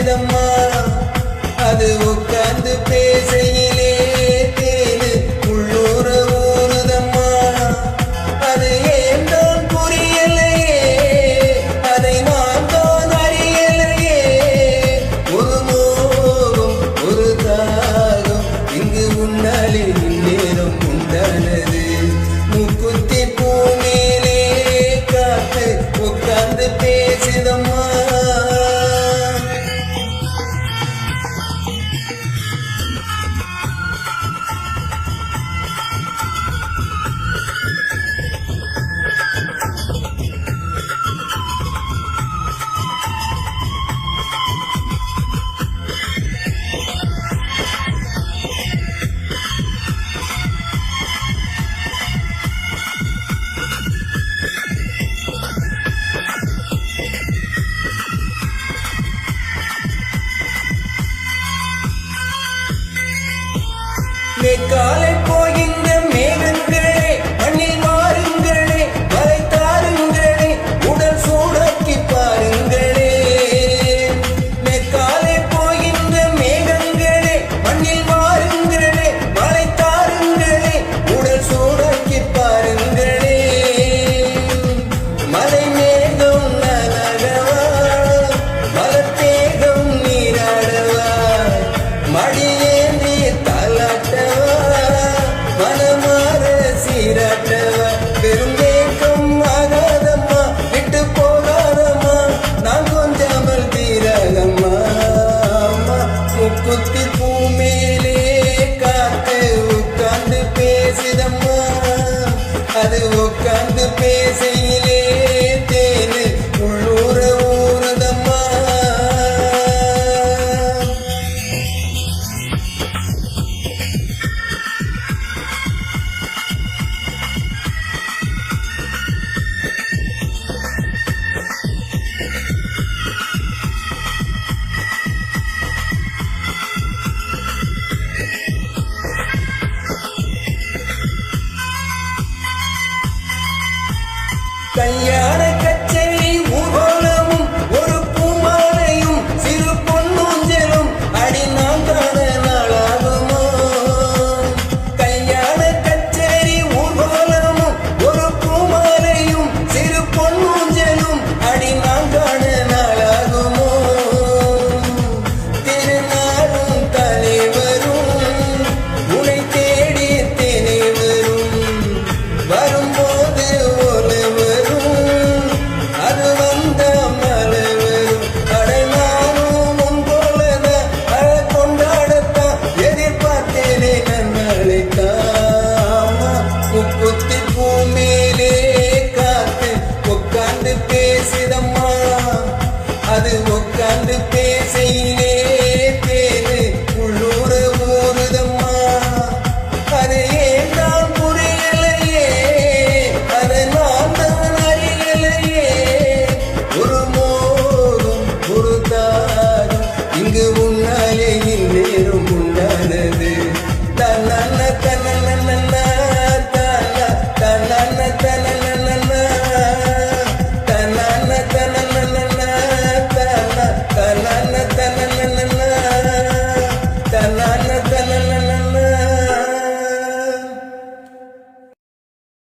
பேசுதம்மா அது உட்கார்ந்து பேசையிலே தேனு உள்ளூர ஊறுதம்மா அது ஏன் தான் புரியலையே அதை நான் தான் அறியலையே ஒரு மோகம் ஒரு தாகம் இங்கு உன்னாலே நேரம் உண்டானது முக்குத்தி பூ மேலே காத்து உட்கார்ந்து பேசுதம்மா காலை போகின்ற மேகங்களே மண்ணில் மாறுங்களே மலை தாருங்களே உடல் சூடாக்கி பாருங்களே காலை போகின்ற மேகங்களே மண்ணில் மாறுங்களே மலை தாருங்களே உடல் சூடாக்கி பாருங்களே மலை மேகம் நனகவா மலத்தேகம் நீராடவா மடியேந்தி பெரும் ஏக்கம் ஆகாதம்மா விட்டு போகாதம்மா நான் கொஞ்சாமல் தீராதம்மா முக்குத்தி பூ மேலே காத்து உட்கார்ந்து பேசுதம்மா அது உட்கார்ந்து பேசி